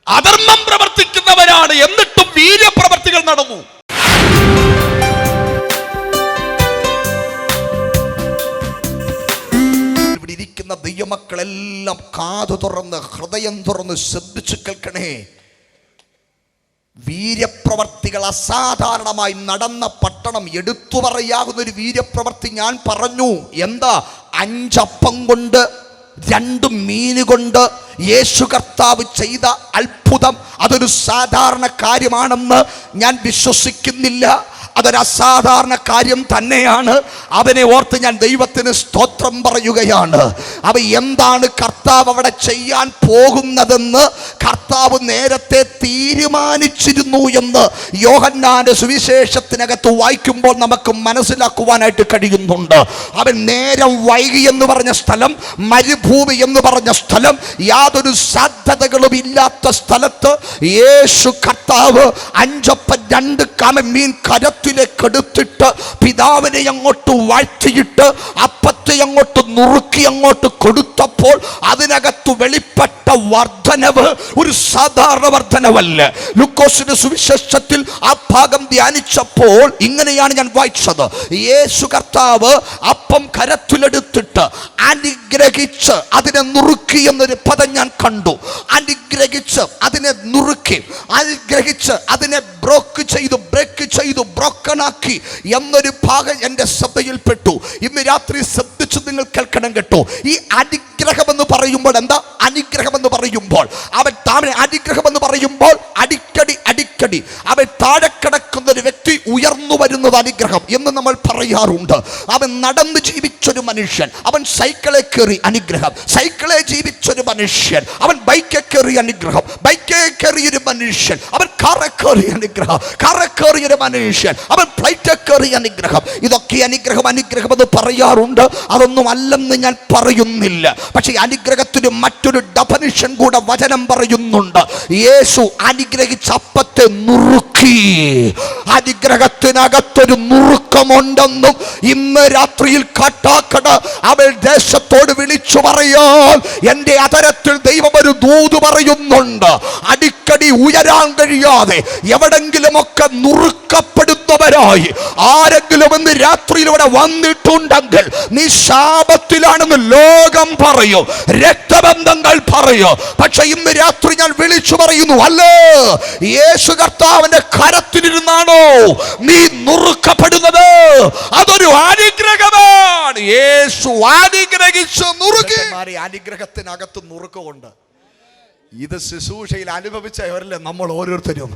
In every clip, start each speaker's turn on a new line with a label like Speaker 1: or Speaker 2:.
Speaker 1: അധർമ്മം പ്രവർത്തിക്കുന്നവരാണ്, എന്നിട്ടും വീര്യപ്രവർത്തികൾ നടന്നു. ഇവിടെ ഇരിക്കുന്ന ദൈവമക്കളെല്ലാം കാതു തുറന്ന് ഹൃദയം തുറന്ന് ശ്രദ്ധിച്ചു കേൾക്കണേ. വീര്യപ്രവർത്തികൾ അസാധാരണമായി നടന്ന പട്ടണം. എടുത്തു പറയാവുന്ന ഒരു വീര്യപ്രവർത്തി ഞാൻ പറഞ്ഞു. എന്താ? 5 അപ്പം കൊണ്ട് 2 മീൻ കൊണ്ട് യേശു കർത്താവ് ചെയ്ത അത്ഭുതം. അതൊരു സാധാരണ കാര്യമാണെന്ന് ഞാൻ വിശ്വസിക്കുന്നില്ല. അതൊരു അസാധാരണ കാര്യം തന്നെയാണ്. അവനെ ഓർത്ത് ഞാൻ ദൈവത്തിന് സ്തോത്രം പറയുകയാണ്. അവ എന്താണ് കർത്താവ് അവിടെ ചെയ്യാൻ പോകുന്നതെന്ന് കർത്താവ് നേരത്തെ തീരുമാനിച്ചിരുന്നു എന്ന് യോഹന്നാന്റെ സുവിശേഷത്തിനകത്ത് വായിക്കുമ്പോൾ നമുക്ക് മനസ്സിലാക്കുവാനായിട്ട് കഴിയുന്നുണ്ട്. അവൻ നേരം വൈകി എന്ന് പറഞ്ഞ സ്ഥലം, മരുഭൂമി എന്ന് പറഞ്ഞ സ്ഥലം, യാതൊരു സാധ്യതകളും ഇല്ലാത്ത സ്ഥലത്ത് യേശു കർത്താവ് 5 അപ്പം 2 കാമമീൻ കരത്തിലേക്ക് എടുത്തിട്ട് പിതാവിനെ അങ്ങോട്ട് വാഴ്ത്തിയിട്ട് അപ്പത്തെ അങ്ങോട്ട് നുറുക്കി അങ്ങോട്ട് കൊടുത്തപ്പോൾ അതിനകത്ത് വെളിപ്പെട്ട വർധനവ് ഒരു സാധാരണ വർധനവല്ല. ലൂക്കോസിന്റെ സുവിശേഷത്തിൽ ആ ഭാഗം ധ്യാനിച്ചപ്പോൾ ഇങ്ങനെയാണ് ഞാൻ വായിച്ചത്. യേശു കർത്താവ് അപ്പം കരത്തിലെടുത്തിട്ട് അനുഗ്രഹിച്ച് അതിനെ നുറുക്കി എന്നൊരു പദം ഞാൻ കണ്ടു. അനുഗ്രഹിച്ച് അതിനെ നുറുക്കി, അനുഗ്രഹിച്ച് അതിനെ ബ്രേക്ക് ചെയ്തു ബ്രോക്കനാക്കി എന്നൊരു ഭാഗം എൻ്റെ ശ്രദ്ധയിൽപ്പെട്ടു. ഇന്ന് രാത്രി ശ്രദ്ധിച്ചു നിങ്ങൾ കേൾക്കണം കേട്ടോ. ഈ അനുഗ്രഹം എന്ന് പറയുമ്പോൾ എന്താ? അനുഗ്രഹം എന്ന് പറയുമ്പോൾ അവൻ താഴെ, അനുഗ്രഹം എന്ന് പറയുമ്പോൾ അടിക്കടി അവൻ താഴെ കിടക്കുന്ന ഒരു വ്യക്തി ഉയർന്നു വരുന്നത് അനുഗ്രഹം എന്ന് നമ്മൾ പറയാറുണ്ട്. അവൻ നടന്ന് ജീവിച്ചൊരു മനുഷ്യൻ, അവൻ സൈക്കിളെ കയറി അനുഗ്രഹം. സൈക്കിളെ ജീവിച്ചൊരു മനുഷ്യൻ, അവൻ ബൈക്കെ കയറി അനുഗ്രഹം. ബൈക്കെ കയറിയൊരു മനുഷ്യൻ, അവൻ കാറെ കയറി അനുഗ്രഹം. കാറെ കയറിയൊരു മനുഷ്യൻ, അവൻ ഫ്ലൈറ്റ് കയറി അനുഗ്രഹം. ഇതൊക്കെ അനുഗ്രഹം എന്ന് പറയാറുണ്ട്. അതൊന്നും അല്ലെന്ന് ഞാൻ പറയുന്നില്ല. പക്ഷേ അനുഗ്രഹത്തിന് മറ്റൊരു ഡെഫിനിഷൻ കൂടെ വചനം പറയുന്നുണ്ട്. യേശു അനുഗ്രഹിച്ച അപ്പത്തെ നുറുക്കി. അനുഗ്രഹത്തിനകത്തൊരു നുറുക്കമുണ്ടെന്നും ഇന്ന് രാത്രിയിൽ കാട്ടാക്കട അവൾ ദേശത്തോട് വിളിച്ചു പറയാൻ എൻ്റെ അതരത്തിൽ ദൈവം ഒരു ദൂത് പറയുന്നുണ്ട്. അടിക്കടി ഉയരാൻ കഴിയാതെ എവിടെങ്കിലുമൊക്കെ നുറുക്കപ്പെടുന്നവരായി ആരെങ്കിലും ഇന്ന് രാത്രിയിൽ ഇവിടെ വന്നിട്ടുണ്ടെങ്കിൽ നീ ശാപത്തിലാണെന്ന് ലോകം പറയും, രക്തബന്ധങ്ങൾ പറയും. പക്ഷെ ഇന്ന് രാത്രി ഞാൻ വിളിച്ചു പറയുന്നു, അല്ലേ, യേശു കർത്താവിന്റെ കരത്തിലിരുന്നാണോ നീ നുറുക്കപ്പെടുന്നത്? അതൊരു അനുഗ്രഹമാണ്. യേശു അനുഗ്രഹിച്ചു നുറുക്കി. അനുഗ്രഹത്തിനകത്ത് നുറുക്കമുണ്ട്. ഇത് ശുശ്രൂഷയിൽ അനുഭവിച്ചവരല്ലേ നമ്മൾ ഓരോരുത്തരും.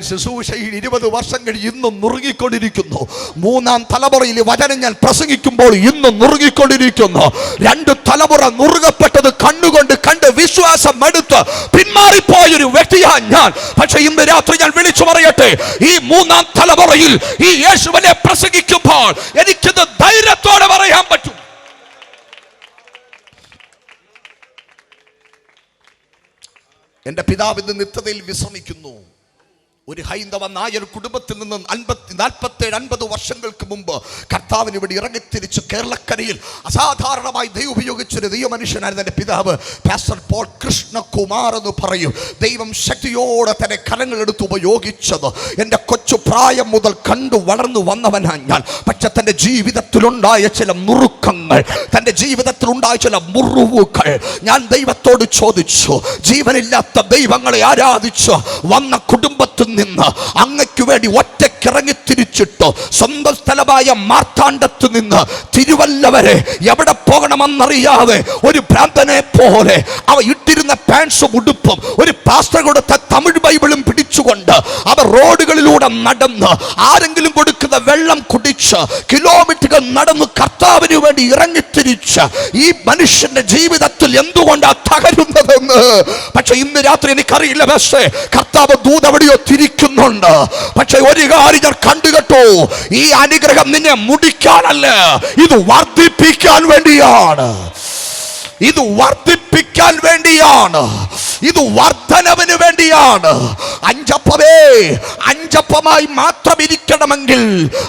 Speaker 1: ശുശ്രൂഷയിൽ 20 വർഷം കഴിഞ്ഞ് ഇന്നും നുറുങ്ങിക്കൊണ്ടിരിക്കുന്നു. 3ാം തലമുറയിൽ വചനം ഞാൻ പ്രസംഗിക്കുമ്പോൾ ഇന്നും നുറുങ്ങിക്കൊണ്ടിരിക്കുന്നു. 2 തലമുറ നുറുകപ്പെട്ടത് കണ്ണുകൊണ്ട് കണ്ട് വിശ്വാസം എടുത്ത് പിന്മാറിപ്പോയൊരു വ്യക്തിയാണ് ഞാൻ. പക്ഷെ ഇന്ന് രാത്രി ഞാൻ വിളിച്ചു പറയട്ടെ, ഈ 3ാം തലമുറയിൽ ഈ യേശുവിനെ പ്രസംഗിക്കുമ്പോൾ എനിക്കിത് ധൈര്യത്തോടെ പറയാൻ പറ്റും. എൻ്റെ പിതാവ് ഇന്ന് നിത്യതയിൽ വിശ്രമിക്കുന്നു. ഒരു ഹൈന്ദവ നായർ കുടുംബത്തിൽ നിന്ന് 47-50 വർഷങ്ങൾക്ക് മുമ്പ് കർത്താവിന് ഇവിടെ ഇറങ്ങിത്തിരിച്ച് കേരളക്കരയിൽ അസാധാരണമായി ദൈവം ഉപയോഗിച്ചൊരു ദൈവമനുഷ്യനായിരുന്നു എൻ്റെ പിതാവ്. പാസ്റ്റർ പോൾ കൃഷ്ണകുമാർ എന്ന് പറയും. ദൈവം ശക്തിയോടെ തന്നെ കരങ്ങളെടുത്ത് ഉപയോഗിച്ചത് എൻ്റെ കൊച്ചു പ്രായം മുതൽ കണ്ടു വളർന്നു വന്നവനാണ് ഞാൻ. പക്ഷെ തൻ്റെ ജീവിതത്തിലുണ്ടായ ചില നുറുക്കങ്ങൾ, തൻ്റെ ജീവിതത്തിലുണ്ടായ ചില മുറിവുകൾ ഞാൻ ദൈവത്തോട് ചോദിച്ചു. ജീവനില്ലാത്ത ദൈവങ്ങളെ ആരാധിച്ച് വന്ന കുടുംബത്തിൽ നിന്ന് അങ്ങയ്ക്ക് വേണ്ടി ഒറ്റക്കിറങ്ങി തിരിച്ചിട്ട് സ്വന്തം സ്ഥലമായ മാർത്താണ്ഡത്ത് നിന്ന് തിരുവല്ല വരെ എവിടെ പോകണമെന്നറിയാതെ ഒരു ഭ്രാന്തനെ പോലെ അവ ഇട്ടിരുന്ന പാൻസും ഉടുപ്പും ഒരു പാസ്റ്റർ കൊടുത്ത തമിഴ് ബൈബിളും പിടിച്ചുകൊണ്ട് അവർ റോഡുകളിലൂടെ നടന്ന് ആരെങ്കിലും കൊടുക്കുന്ന വെള്ളം കുടിച്ച് കിലോമീറ്ററുകൾ നടന്ന് കർത്താവിന് വേണ്ടി ഇറങ്ങിത്തിരിച്ച് ഈ മനുഷ്യന്റെ ജീവിതത്തിൽ എന്തുകൊണ്ടാ തകരുന്നതെന്ന്. പക്ഷെ ഇന്ന് രാത്രി എനിക്കറിയില്ല. പക്ഷേ കർത്താവ് ദൂതവിടെയോ തിരിക്കുന്നുണ്ട്. പക്ഷെ ഒരു കാര്യം ഞാൻ കണ്ടു കേട്ടോ, ഈ അനുഗ്രഹം നിന്നെ മുടിക്കാനല്ല, ഇത് വർദ്ധിപ്പിക്കാൻ വേണ്ടിയാണ്. ഇത് വർദ്ധിപ്പിക്കാൻ വേണ്ടിയാണ്. ഇത് വർധനവിന് വേണ്ടിയാണ്. 5 അപ്പമേ 5 അപ്പമായി മാത്രം ഇരിക്കണമെങ്കിൽ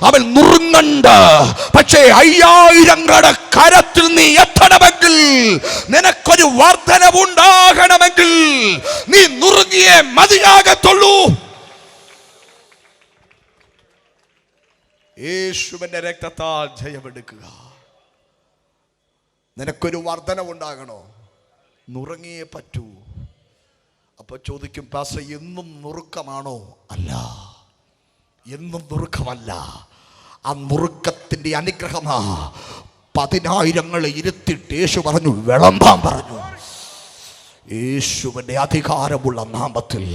Speaker 1: അവൻ നുറുങ്ങണ്ട്. പക്ഷേ 5000 കരത്തിൽ നീ എത്തണമെങ്കിൽ, നിനക്കൊരു വർധനവുണ്ടാകണമെങ്കിൽ നീ നുറുങ്ങിയേ മതിയാകത്തുള്ളൂ. യേശുവിന്റെ രക്തത്താൽ ജയമെടുക്കുക. നിനക്കൊരു വർധനവുണ്ടാകണോ? നുറുങ്ങിയേ പറ്റൂ. അപ്പൊ ചോദിക്കും, പാസ്റ്റർ എന്നും നുറുക്കമാണോ? അല്ല, എന്നും നുറുക്കമല്ല. ആ നുറുക്കത്തിന്റെ അനുഗ്രഹമാ. 10,000 ഇരുത്തിട്ട് യേശു പറഞ്ഞു, വിളമ്പാൻ പറഞ്ഞു. യേശുവിന്റെ അധികാരമുള്ള നാമത്തിൽ.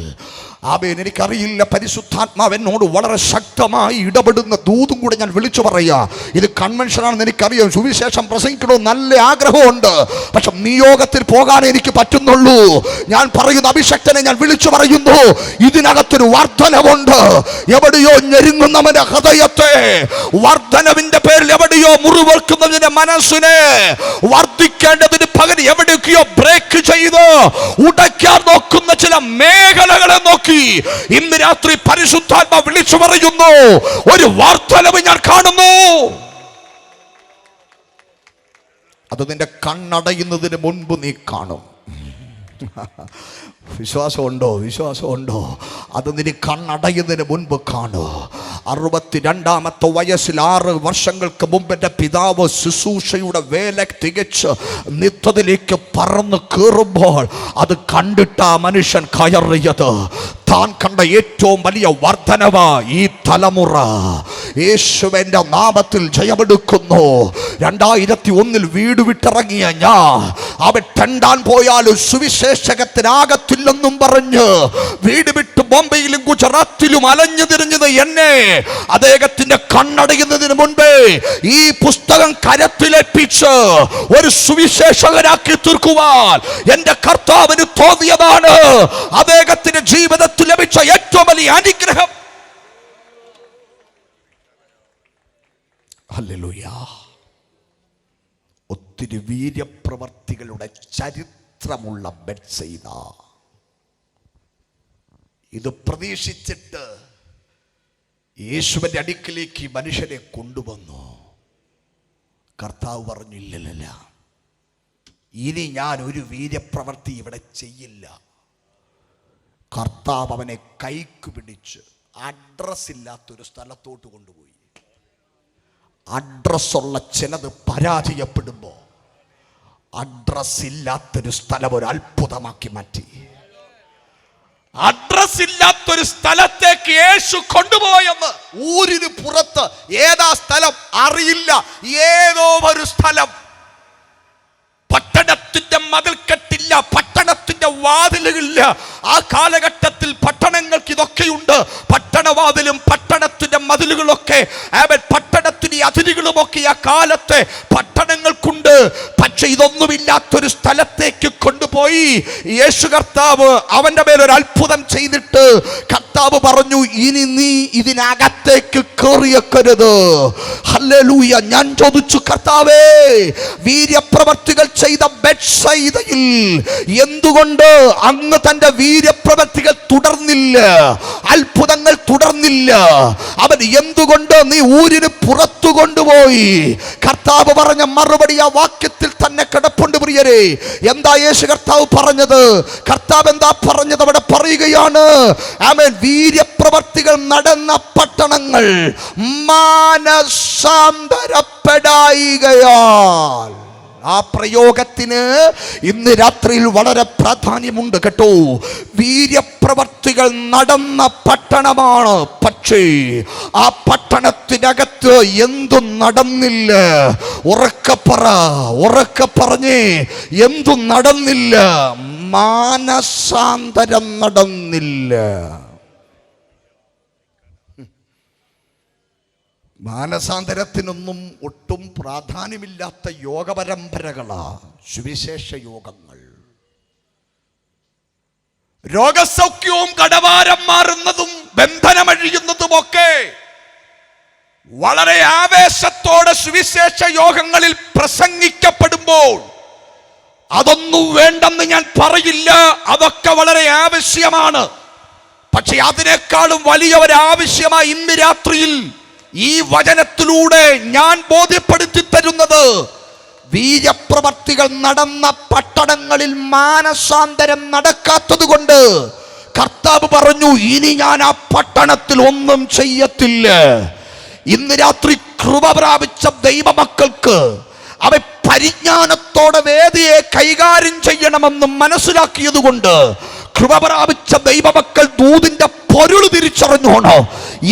Speaker 1: ആമേൻ. എനിക്കറിയില്ല, പരിശുദ്ധാത്മാവ് എന്നോട് വളരെ ശക്തമായി ഇടപെടുന്ന ദൂതും കൂടെ ഞാൻ വിളിച്ചു പറയാ. ഇത് കൺവെൻഷനാണെന്ന് എനിക്കറിയാം, സുവിശേഷം പ്രസംഗിക്കണമെന്ന് നല്ല ആഗ്രഹമുണ്ട്. പക്ഷെ നിയോഗത്തിൽ പോകാൻ എനിക്ക് പറ്റുന്നുള്ളൂ. ഞാൻ പറയുന്ന അഭിഷക്തനെ ഞാൻ വിളിച്ചു പറയുന്നു, ഇതിനകത്തൊരു വർധനവുണ്ട്. എവിടെയോ ഞെരുങ്ങുന്നവന്റെ ഹൃദയത്തെ, വർധനവിന്റെ പേരിൽ എവിടെയോ മുറിവേൽക്കുന്നതിന്റെ മനസ്സിനെ വർദ്ധിക്കേണ്ടതിന് പകരം എവിടെയൊക്കെയോ ബ്രേക്ക് ചെയ്ത് ഉടയ്ക്കാൻ നോക്കുന്ന ചില മേഖലകളെ നോക്കി ഇന്ന് രാത്രി പരിശുദ്ധാത്മാവ് വിളിച്ചു പറയുന്നു, ഒരു വർധനവ് ഞാൻ കാണുന്നു. അത് നിന്റെ കണ്ണടയുന്നതിന് മുൻപ് നീ കാണും. വിശ്വാസമുണ്ടോ? വിശ്വാസമുണ്ടോ? അത് നിന്റെ കണ്ണടയുന്നതിന് മുൻപ് കാണൂ. 62-ാമത്തെ വയസ്സിൽ 6 വർഷങ്ങൾക്ക് മുമ്പ് എൻ്റെ പിതാവ് ശുശ്രൂഷയുടെ വേല തികച്ച് നിത്യത്തിലേക്ക് പറന്ന് കയറുമ്പോൾ അത് കണ്ടിട്ട് ആ മനുഷ്യൻ കയറിയത് താൻ കണ്ട ഏറ്റവും വലിയ വർധനവ ഈ തലമുറ യേശുവിന്റെ നാമത്തിൽ ജയമെടുക്കുന്നു. 2001 വീട് വിട്ടിറങ്ങിയ ഞാൻ, അവൻ തെണ്ടാൻ പോയാലും സുവിശേഷകത്തിനാകത്തില്ലെന്നും പറഞ്ഞ് വീട് വിട്ട് ബോംബെയിലും ഗുജറാത്തിലും അലഞ്ഞു തിരിഞ്ഞത് എന്നെ അദ്ദേഹത്തിന്റെ കണ്ണടയുന്നതിന് മുൻപേ ഈ പുസ്തകം കരത്തിലേൽപ്പിച്ച് ഒരു സുവിശേഷകനാക്കി തീർക്കുവാൻ എന്റെ കർത്താവിന് തോന്നിയതാണ്. അദ്ദേഹത്തിന്റെ ജീവിതത്തിൽ ലഭിച്ച ഏറ്റവും വലിയ അനുഗ്രഹം. ഹല്ലേലൂയ. ഒത്തിരി വീര്യപ്രവർത്തികളുടെ ചരിത്രമുള്ള ബെത്സയിദ. ഇത് പ്രതീക്ഷിച്ചിട്ട് യേശുവിന്റെ അടുക്കിലേക്ക് മനുഷ്യനെ കൊണ്ടുവന്നു. കർത്താവ് പറഞ്ഞില്ലല്ല, ഇനി ഞാൻ ഒരു വീര്യപ്രവർത്തി ഇവിടെ ചെയ്യില്ല. കർത്താവ് അവനെ കൈക്ക് പിടിച്ച് അഡ്രസ് ഇല്ലാത്തൊരു സ്ഥലത്തോട്ട് കൊണ്ടുപോയി. അഡ്രസ്സുള്ള ചിലത് പരാജയപ്പെടുമ്പോൾ അഡ്രസ് ഇല്ലാത്തൊരു സ്ഥലം ഒരു അത്ഭുതമാക്കി മാറ്റി. അഡ്രസ് ഇല്ലാത്തൊരു സ്ഥലത്തേക്ക് യേശു കൊണ്ടുപോയെന്ന്. ഊരിന് പുറത്ത് ഏതാ സ്ഥലം അറിയില്ല, ഏതോ ഒരു സ്ഥലം. പട്ടണത്തിന്റെ മതിൽക്കെട്ടില്ല, പട്ടണത്തിന്റെ വാതിലുകളില്ല. ആ കാലഘട്ടത്തിൽ പട്ടണങ്ങൾക്ക് ഇതൊക്കെയുണ്ട്. പട്ടണവാതിലും പട്ടണത്തിന്റെ മതിലുകളൊക്കെ, പട്ടണത്തിന്റെ അതിരുകളുമൊക്കെ ആ കാലത്തെ പട്ടണങ്ങൾക്കുണ്ട്. പക്ഷെ ഇതൊന്നുമില്ലാത്തൊരു സ്ഥലത്തേക്ക് കൊണ്ടുപോയി യേശു കർത്താവ് അവന്റെ മേലൊരു അത്ഭുതം ചെയ്തിട്ട് കർത്താവ് പറഞ്ഞു, ഇനി നീ ഇതിനകത്തേക്ക് കയറിയേക്കരുത്. ഹല്ലേലൂയ. ഞാൻ ചോദിച്ചു, കർത്താവേ, വീര്യപ്രവർത്തികൾ ചെയ്ത ബെത്സയിദയിൽ എന്തുകൊണ്ട് അങ്ങ് തന്റെ വീര്യപ്രവർത്തികൾ തുടർന്നില്ല? അത്ഭുതങ്ങൾ തുടർന്നില്ല. അവൻ എന്തുകൊണ്ട് നീ ഊരിന് പുറത്തു കൊണ്ടുപോയി? കർത്താവ് പറഞ്ഞ മറുപടി ആ വാക്യത്തിൽ തന്നെ കിടപ്പുണ്ട് പ്രിയരെ. എന്താ യേശു കർത്താവ് പറഞ്ഞത്? കർത്താവ് എന്താ പറഞ്ഞത്? അവിടെ പറയുകയാണ്, ആമേൻ, വീര്യപ്രവർത്തികൾ നടന്ന പട്ടണങ്ങൾ മാനസാന്തരപ്പെടായികയാൽ. ആ പ്രയോഗത്തിന് ഇന്ന് രാത്രിയിൽ വളരെ പ്രാധാന്യമുണ്ട് കേട്ടോ. വീര്യപ്രവർത്തികൾ നടന്ന പട്ടണമാണ്, പക്ഷേ ആ പട്ടണത്തിനകത്ത് എന്തും നടന്നില്ല. ഉറക്കെ പറഞ്ഞേ, എന്തും നടന്നില്ല. മാനസാന്തരം നടന്നില്ല. മാനസാന്തരത്തിനൊന്നും ഒട്ടും പ്രാധാന്യമില്ലാത്ത യോഗപരമ്പരകളാ സുവിശേഷ യോഗങ്ങൾ. രോഗസൗഖ്യവും കടവാരം മാറുന്നതും ബന്ധനമഴിയുന്നതുമൊക്കെ വളരെ ആവേശത്തോടെ സുവിശേഷ യോഗങ്ങളിൽ പ്രസംഗിക്കപ്പെടുമ്പോൾ അതൊന്നും വേണ്ടെന്ന് ഞാൻ പറയില്ല. അതൊക്കെ വളരെ ആവശ്യമാണ്. പക്ഷെ അതിനേക്കാളും വലിയ ഒരു ആവശ്യമായി ഇന്ന് രാത്രിയിൽ ഈ വചനത്തിലൂടെ ഞാൻ ബോധ്യപ്പെടുത്തി തരുന്നത്, വീര്യപ്രവർത്തികൾ നടന്ന പട്ടണങ്ങളിൽ മാനസാന്തരം നടക്കാത്തത് കൊണ്ട് കർത്താവ് പറഞ്ഞു, ഇനി ഞാൻ ആ പട്ടണത്തിൽ ഒന്നും ചെയ്യത്തില്ല. ഇന്ന് രാത്രി കൃപ പ്രാപിച്ച ദൈവമക്കൾക്ക് അവ പരിജ്ഞാനത്തോടെ വേദിയെ കൈകാര്യം ചെയ്യണമെന്ന് മനസ്സിലാക്കിയത് കൊണ്ട് കൃപ പ്രാപിച്ച ദൈവമക്കൾ ദൂതിന്റെ പൊരുൾ തിരിച്ചറിഞ്ഞോണോ.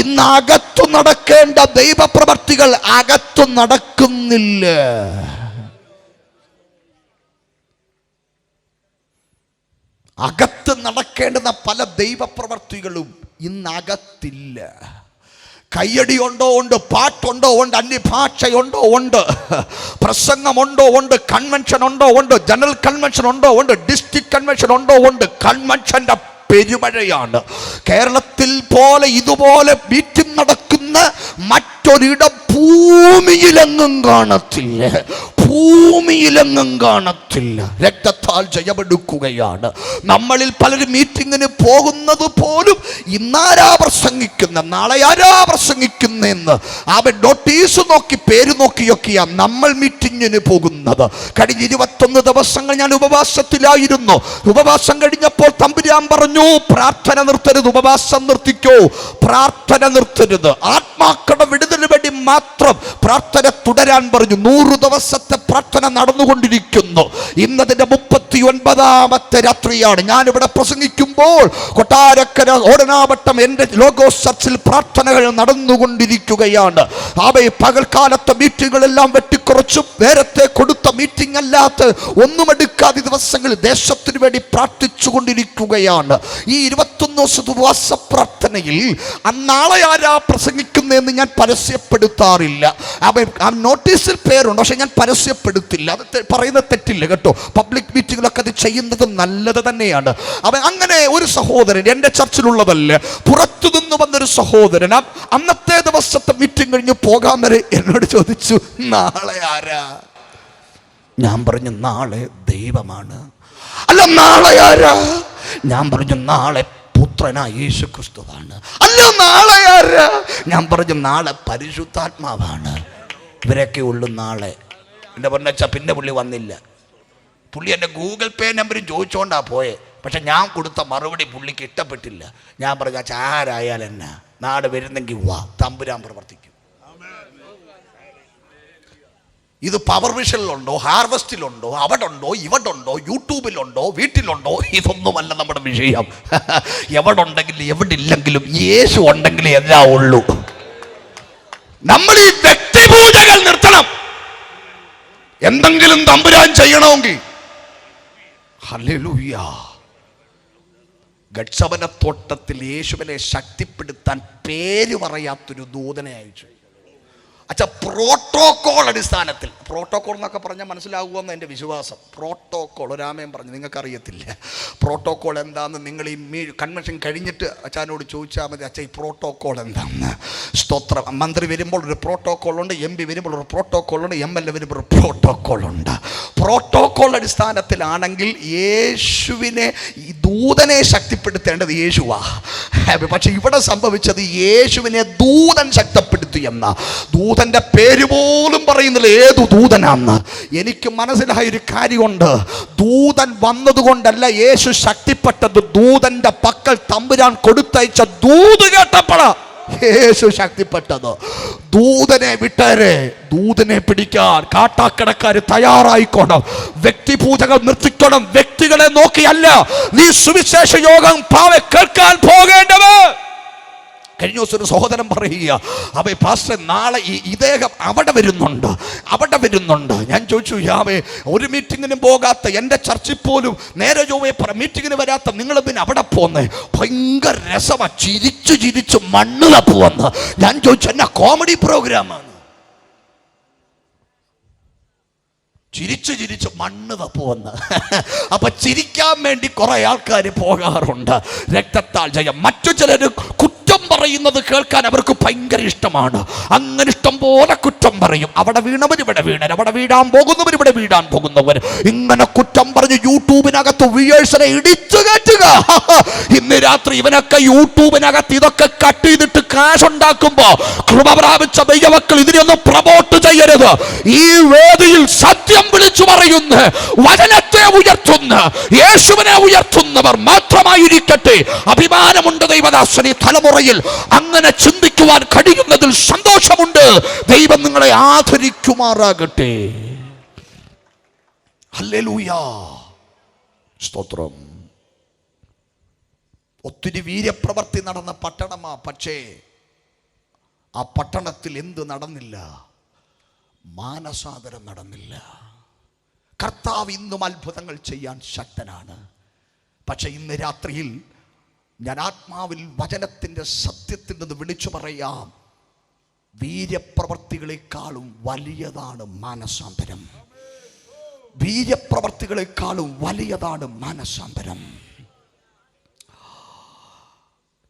Speaker 1: ഇന്ന് അകത്തു നടക്കേണ്ട ദൈവപ്രവർത്തികൾ അകത്തു നടക്കുന്നില്ല. അകത്ത് നടക്കേണ്ടുന്ന പല ദൈവപ്രവർത്തികളും ഇന്ന് അകത്തില്ല. കയ്യടിയുണ്ടോ ഉണ്ട്, പാട്ടുണ്ടോ ഉണ്ട്, അന്യഭാഷയുണ്ടോ ഉണ്ട്, പ്രസംഗമുണ്ടോ ഉണ്ട്, കൺവെൻഷൻ ഉണ്ടോ ഉണ്ട്, ജനറൽ കൺവെൻഷൻ ഉണ്ടോ ഉണ്ട്, ഡിസ്ട്രിക്ട് കൺവെൻഷൻ ഉണ്ടോ ഉണ്ട്. കൺവെൻഷന്റെ പെരുമഴയാണ്. കേരളത്തിൽ പോലെ ഇതുപോലെ മീറ്റിംഗ് നടക്കുന്ന മറ്റൊരിടം ഭൂമിയിലെങ്ങും കാണത്തില്ല. ഭൂമിയിലെങ്ങും കാണത്തില്ല. രക്തത്താൽ ജയമെടുക്കുകയാണ്. നമ്മളിൽ പലരും മീറ്റിങ്ങിന് പോകുന്നത് പോലും ഇന്നാരാ പ്രസംഗിക്കുന്ന, നാളെ ആരാ പ്രസംഗിക്കുന്നെന്ന് അവൻ നോട്ടീസ് നോക്കി പേര് നോക്കിയൊക്കെയാ നമ്മൾ മീറ്റിങ്ങിന് പോകുന്നത്. കഴിഞ്ഞ 21 ദിവസങ്ങൾ ഞാൻ ഉപവാസത്തിലായിരുന്നു. ഉപവാസം കഴിഞ്ഞപ്പോൾ തമ്പുരാൻ പറഞ്ഞു, പ്രാർത്ഥന നിർത്തരുത്, ഉപവാസം നിർത്തിക്കോ, പ്രാർത്ഥന നിർത്തരുത്, ആത്മാക്കളുടെ വിടുതലിന് വേണ്ടി മാത്രം പ്രാർത്ഥന തുടരാൻ പറഞ്ഞു. 100 ദിവസത്തെ പ്രാർത്ഥന നടന്നുകൊണ്ടിരിക്കുന്നു. ഇന്നതിന്റെ 39ാമത്തെ രാത്രിയാണ്. ഞാനിവിടെ പ്രസംഗിക്കുമ്പോൾ കൊട്ടാരക്കര ഓടനാവട്ടം എൻ്റെ ലോഗോസ് ചർച്ചിൽ പ്രാർത്ഥനകൾ നടന്നുകൊണ്ടിരിക്കുകയാണ്. അവയെ പകൽക്കാലത്തെ മീറ്റിങ്ങുകളെല്ലാം വെട്ടിക്കുറച്ചും നേരത്തെ കൊടുത്ത മീറ്റിംഗ് അല്ലാത്ത ഒന്നും എടുക്കാതെ ദിവസങ്ങളിൽ ദേശത്തിന് വേണ്ടി പ്രാർത്ഥിച്ചു കൊണ്ടിരിക്കുകയാണ്. ഈ 21 ഉപവാസ പ്രാർത്ഥനയിൽ നാളെ ആരാ പ്രസംഗിക്കുന്നതെന്ന് ഞാൻ പരസ്യപ്പെടുത്താറില്ല. ആ നോട്ടീസിൽ പേരുണ്ട്, പക്ഷെ ഞാൻ പരസ്യപ്പെടുത്തില്ല. അത് പറയുന്നത് തെറ്റില്ല കേട്ടോ. പബ്ലിക് മീറ്റിങ്ങിലൊക്കെ അത് ചെയ്യുന്നതും നല്ലത് തന്നെയാണ്. അവൻ അങ്ങനെ ഒരു സഹോദരൻ, എൻ്റെ ചർച്ചിലുള്ളതല്ല, പുറത്തു നിന്ന് വന്നൊരു സഹോദരൻ അന്നത്തെ ദിവസത്തെ മീറ്റിംഗ് കഴിഞ്ഞ് പോകാൻ വരെ എന്നോട് ചോദിച്ചു, നാളെ ആരാ? ഞാൻ പറഞ്ഞു, നാളെ ദൈവമാണ്. അല്ല, നാളെ ആരാ? ഞാൻ പറഞ്ഞു, നാളെ പുത്രനായ യേശു ക്രിസ്തുവാണ്. അല്ല, നാളെ ആരാ? ഞാൻ പറഞ്ഞു, നാളെ പരിശുദ്ധാത്മാവാണ്. ഇവരൊക്കെ ഉള്ളു നാളെ. എൻ്റെ പൊന്നച്ച പിന്നെ പുള്ളി വന്നില്ല. പുള്ളി എൻ്റെ ഗൂഗിൾ പേ നമ്പർ ചോദിച്ചുകൊണ്ടാ പോയെ. പക്ഷെ ഞാൻ കൊടുത്ത മറുപടി പുള്ളിക്ക് ഇഷ്ടപ്പെട്ടില്ല. ഞാൻ പറഞ്ഞ, ആരായാൽ എന്നാ, നാട് വരുന്നെങ്കിൽ വാ, തമ്പുരാൻ പ്രവർത്തിക്കും. ഇത് പവർ വിഷനിലുണ്ടോ, ഹാർവസ്റ്റിലുണ്ടോ, അവിടെ ഉണ്ടോ, ഇവിടെ ഉണ്ടോ, യൂട്യൂബിലുണ്ടോ, വീട്ടിലുണ്ടോ, ഇതൊന്നുമല്ല നമ്മുടെ വിഷയം. എവിടെ ഉണ്ടെങ്കിലും എവിടെ ഇല്ലെങ്കിലും യേശു ഉണ്ടെങ്കിൽ എല്ലാം ഉള്ളൂ. നമ്മൾ ഈ വ്യക്തിപൂജകൾ നിർത്തണം. എന്തെങ്കിലും തമ്പുരാൻ ചെയ്യണമെങ്കിൽ. ഹല്ലേലൂയ. ഗത്സമന തോട്ടത്തിൽ യേശുവിനെ ശക്തിപ്പെടുത്താൻ പേര് പറയാത്തൊരു ദൂതനെ അയച്ചു. അച്ഛാ, പ്രോട്ടോകോൾ അടിസ്ഥാനത്തിൽ, പ്രോട്ടോകോൾ എന്നൊക്കെ പറഞ്ഞാൽ മനസ്സിലാകുമെന്ന് എൻ്റെ വിശ്വാസം. പ്രോട്ടോകോൾ ഒരാമയം പറഞ്ഞു, നിങ്ങൾക്കറിയത്തില്ല പ്രോട്ടോകോൾ എന്താണെന്ന്. നിങ്ങൾ ഈ കൺവെൻഷൻ കഴിഞ്ഞിട്ട് അച്ഛനോട് ചോദിച്ചാൽ മതി, അച്ഛാ ഈ പ്രോട്ടോകോൾ എന്താണെന്ന്. സ്തോത്രം. മന്ത്രി വരുമ്പോൾ ഒരു പ്രോട്ടോകോളുണ്ട്, MP വരുമ്പോൾ ഒരു പ്രോട്ടോകോളുണ്ട്, MLA വരുമ്പോൾ ഒരു പ്രോട്ടോകോളുണ്ട്. പ്രോട്ടോകോൾ അടിസ്ഥാനത്തിലാണെങ്കിൽ യേശുവിനെ, ഈ ദൂതനെ ശക്തിപ്പെടുത്തേണ്ടത് യേശുവാ. പക്ഷെ ഇവിടെ സംഭവിച്ചത് യേശുവിനെ ദൂതൻ ശക്തിപ്പെടുത്തി എന്ന. ദൂതന്റെ പേര് പോലും പറയുന്നില്ല ഏതു ദൂതനാന്ന്. എനിക്ക് മനസ്സിലായൊരു കാര്യമുണ്ട്. ദൂതൻ വന്നതുകൊണ്ടല്ല യേശു ശക്തിപ്പെട്ടത്. ദൂതന്റെ പക്കൽ തമ്പുരാൻ കൊടുത്തയച്ച ദൂത് കേട്ടപ്പോഴാ യേശു ശക്തിപ്പെട്ടത്. ദൂതനെ വിട്ടേരെ, ദൂതനെ പിടിക്കാൻ കാട്ടാക്കടക്കാര് തയ്യാറായിക്കോണം. വ്യക്തിപൂജകൾ നിർത്തിക്കണം. വ്യക്തികളെ നോക്കിയല്ല നീ സുവിശേഷ യോഗം കേൾക്കാൻ പോകേണ്ടത്. കഴിഞ്ഞ ദിവസം ഒരു സഹോദരൻ പറയുക, അവേ പാസ്റ്റർ നാളെ ഇദ്ദേഹം അവിടെ വരുന്നുണ്ട്. ഞാൻ ചോദിച്ചു, യാവേ ഒരു മീറ്റിങ്ങിനും പോകാത്ത, എൻ്റെ ചർച്ചിൽ പോലും നേരെ ചൊവ്വേ മീറ്റിങ്ങിന് വരാത്ത നിങ്ങൾ പിന്നെ അവിടെ പോന്നേ? ഭയങ്കര രസമാ, ചിരിച്ചു മണ്ണ് തപ്പുവന്ന്. ഞാൻ ചോദിച്ചു, എന്നാ കോമഡി പ്രോഗ്രാമാണ്? ചിരിച്ചു മണ്ണ് തപ്പുവന്ന്. അപ്പൊ ചിരിക്കാൻ വേണ്ടി കുറെ ആൾക്കാർ പോകാറുണ്ട്. രക്തത്താൽ ജയം. മറ്റു ചിലർ കുറ്റം പറയുന്നത് കേൾക്കാൻ അവർക്ക് ഭയങ്കര ഇഷ്ടമാണ്. അങ്ങനെ ഇഷ്ടം പോലെ കുറ്റം പറയും. അവിടെ വീണവർ ഇവിടെ വീണർ, അവിടെ വീഴാൻ പോകുന്നവർ ഇവിടെ വീഴാൻ പോകുന്നവർ, ഇങ്ങനെ കുറ്റം പറഞ്ഞ് യൂട്യൂബിനകത്ത് വ്യൂവേഴ്സിനെ ഇടിച്ചു കയറ്റുക. ഇന്ന് രാത്രി ഇവനൊക്കെ യൂട്യൂബിനകത്ത് ഇതൊക്കെ കട്ട് ചെയ്തിട്ട് കാശ് ഉണ്ടാക്കുമ്പോ കൃപ പ്രാപിച്ച ദൈവമക്കൾ ഇതിനൊന്നും പ്രൊമോട്ട് ചെയ്യരുത്. ഈ വേദിയിൽ സത്യം വിളിച്ചു പറയുന്ന, വചനത്തെ ഉയർത്തുന്ന, യേശുവിനെ ഉയർത്തുന്നവർ മാത്രമായിരിക്കട്ടെ. അഭിമാനമുണ്ട് ദൈവദാസനെ, തലമുറയിൽ അങ്ങനെ ചിന്തിക്കുവാൻ കഴിയുന്നതിൽ സന്തോഷമുണ്ട്. ദൈവം നിങ്ങളെ ആദരിക്കുമാറാകട്ടെ. ഹല്ലേലൂയ, സ്തോത്രം. ഒത്തിരി വീര്യപ്രവർത്തി നടന്ന പട്ടണമാ. പക്ഷേ ആ പട്ടണത്തിൽ എന്ത് നടന്നില്ല? മാനസാന്തരം നടന്നില്ല. കർത്താവ് ഇന്നും അത്ഭുതങ്ങൾ ചെയ്യാൻ ശക്തനാണ്. പക്ഷെ ഇന്ന് രാത്രിയിൽ ഞാൻ ആത്മാവിൽ വചനത്തിൻ്റെ സത്യത്തിൽ നിന്ന് വിളിച്ചു പറയാം, വീര്യപ്രവർത്തികളെക്കാളും വലിയതാണ് മാനസാന്തരം. വീര്യപ്രവർത്തികളെക്കാളും വലിയതാണ് മാനസാന്തരം.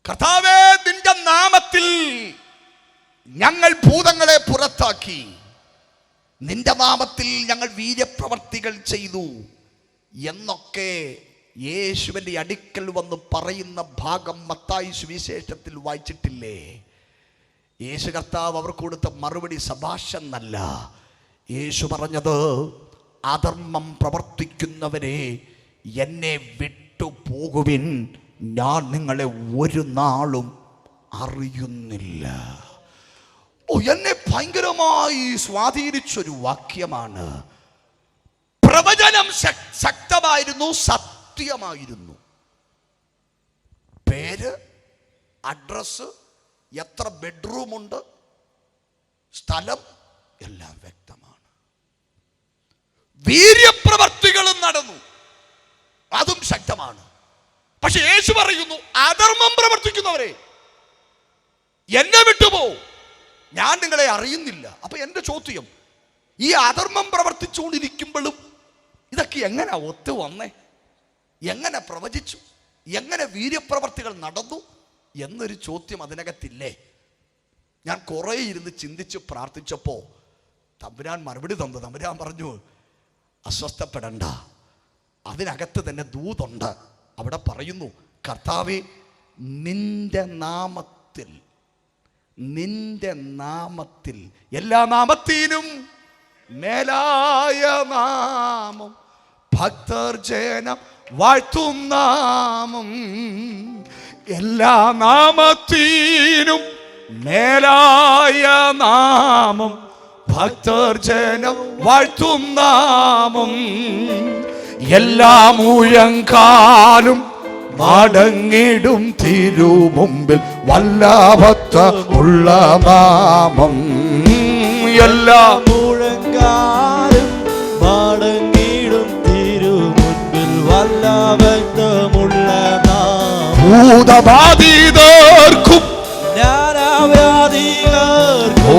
Speaker 1: കർത്താവേ, നിന്റെ നാമത്തിൽ ഞങ്ങൾ ഭൂതങ്ങളെ പുറത്താക്കി, നിന്റെ നാമത്തിൽ ഞങ്ങൾ വീര്യപ്രവർത്തികൾ ചെയ്തു എന്നൊക്കെ യേശുവിൻ്റെ അടുക്കൽ വന്ന് പറയുന്ന ഭാഗം മത്തായി സുവിശേഷത്തിൽ വായിച്ചിട്ടില്ലേ? യേശു കർത്താവ് അവർക്ക് കൊടുത്ത മറുപടി സഭാഷെന്നല്ല. യേശു പറഞ്ഞത്, അധർമ്മം പ്രവർത്തിക്കുന്നവരെ എന്നെ വിട്ടു പോകുവിൻ, ഞാൻ നിങ്ങളെ ഒരു നാളും അറിയുന്നില്ല. എന്നെ ഭയങ്കരമായി സ്വാധീനിച്ചൊരു വാക്യമാണ്. പ്രവചനം ശക്തമായിരുന്നു, സത്യമായിരുന്നു. പേര്, അഡ്രസ്, എത്ര ബെഡ്റൂമുണ്ട്, സ്ഥലം എല്ലാം വ്യക്തമാണ്. വീര്യപ്രവർത്തികളും നടന്നു, അതും ശക്തമാണ്. പക്ഷെ യേശു പറയുന്നു, അധർമ്മം പ്രവർത്തിക്കുന്നവരെ എന്നെ വിട്ടുപോ, ഞാൻ നിങ്ങളെ അറിയുന്നില്ല. അപ്പൊ എന്റെ ചോദ്യം, ഈ അധർമ്മം പ്രവർത്തിച്ചുകൊണ്ടിരിക്കുമ്പോഴും ഇതൊക്കെ എങ്ങനെ ഒത്തു വന്നേ? എങ്ങനെ പ്രവചിച്ചു? എങ്ങനെ വീര്യപ്രവർത്തികൾ നടന്നു എന്നൊരു ചോദ്യം അതിനകത്തില്ലേ? ഞാൻ കുറേ ഇരുന്ന് ചിന്തിച്ച് പ്രാർത്ഥിച്ചപ്പോൾ തമ്പുരാൻ മറുപടി തന്നു. തമ്പുരാൻ പറഞ്ഞു, അസ്വസ്ഥപ്പെടണ്ട, അതിനകത്ത് തന്നെ ദൂതുണ്ട്. അവിടെ പറയുന്നു, കർത്താവേ, നിന്റെ നാമത്തിൽ, നിന്റെ നാമത്തിൽ, എല്ലാ നാമത്തിനും മേലായ നാമം, ഭക്തർ ജനം വാഴ്ത്തും നാമം, എല്ലാ നാമത്തിനും മേലായ നാമം, ഭക്തർ ജനം വാഴ്ത്തും നാമം, എല്ലാ മുഴങ്കാലും മടങ്ങിടും തിരുമുമ്പിൽ വല്ലഭത്വമുള്ള നാമം, എല്ലാ
Speaker 2: മുഴങ്കാലും മടങ്ങിടും തിരുമുമ്പിൽ വല്ലഭത്വമുള്ള നാമം,
Speaker 1: ഭൂതബാധിതർക്കും
Speaker 2: ജ്ഞാനവ്യാധികർക്കും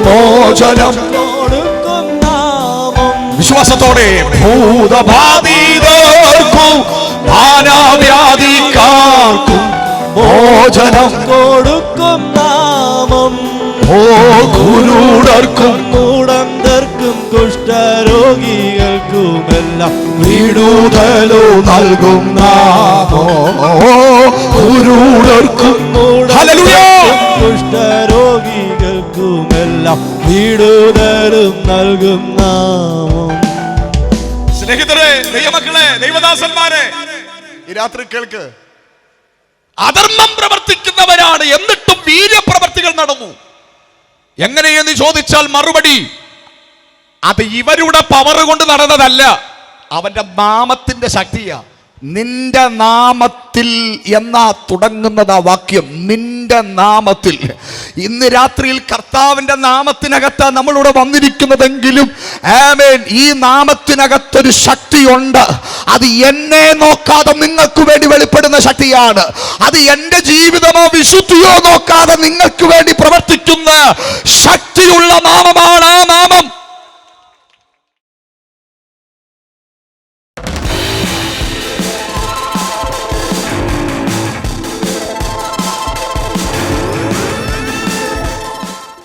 Speaker 1: മോചനം
Speaker 2: കൊടുക്കും നാമം,
Speaker 1: വിശ്വാസത്തോടെ, ഭൂതബാധിതർക്കും മാനവ്യാധിക്കാർക്കും മോചനം
Speaker 2: കൊടുക്കും നാമം,
Speaker 1: കുരുടർക്കും
Speaker 2: മൂടന്തർക്കും കുഷ്ഠരോഗികൾക്കുമെല്ലാം
Speaker 1: വിടുതലു നൽകും നാമോ, കുരുടർക്കും
Speaker 2: കുഷ്ഠരോഗികൾക്കുമെല്ലാം വിടുതലും നൽകും നാമം.
Speaker 1: സ്നേഹിതരെ, ദൈവമക്കളെ, ദൈവദാസന്മാരെ, ഈ രാത്രി കേൾക്ക്. അധർമ്മം പ്രവർത്തിക്കുന്നവരാണ്, എന്നിട്ടും വീര്യപ്രവർത്തികൾ നടന്നു. എങ്ങനെയെന്ന് ചോദിച്ചാൽ മറുപടി, അത് ഇവരുടെ പവർ കൊണ്ട് നടന്നതല്ല, അവന്റെ നാമത്തിന്റെ ശക്തിയാ. നിന്റെ നാമത്തിൽ എന്നാ തുടങ്ങുന്നത് ആ വാക്യം, നിന്റെ നാമത്തിൽ. ഇന്ന് രാത്രിയിൽ കർത്താവിന്റെ നാമത്തിനകത്ത് നമ്മളിവിടെ വന്നിരിക്കുന്നതെങ്കിലും ആമേൻ, ഈ നാമത്തിനകത്തൊരു ശക്തിയുണ്ട്. അത് എന്നെ നോക്കാതെ നിങ്ങൾക്ക് വേണ്ടി വെളിപ്പെടുന്ന ശക്തിയാണ്. അത് എൻ്റെ ജീവിതമോ വിശുദ്ധിയോ നോക്കാതെ നിങ്ങൾക്ക് വേണ്ടി പ്രവർത്തിക്കുന്ന ശക്തിയുള്ള നാമം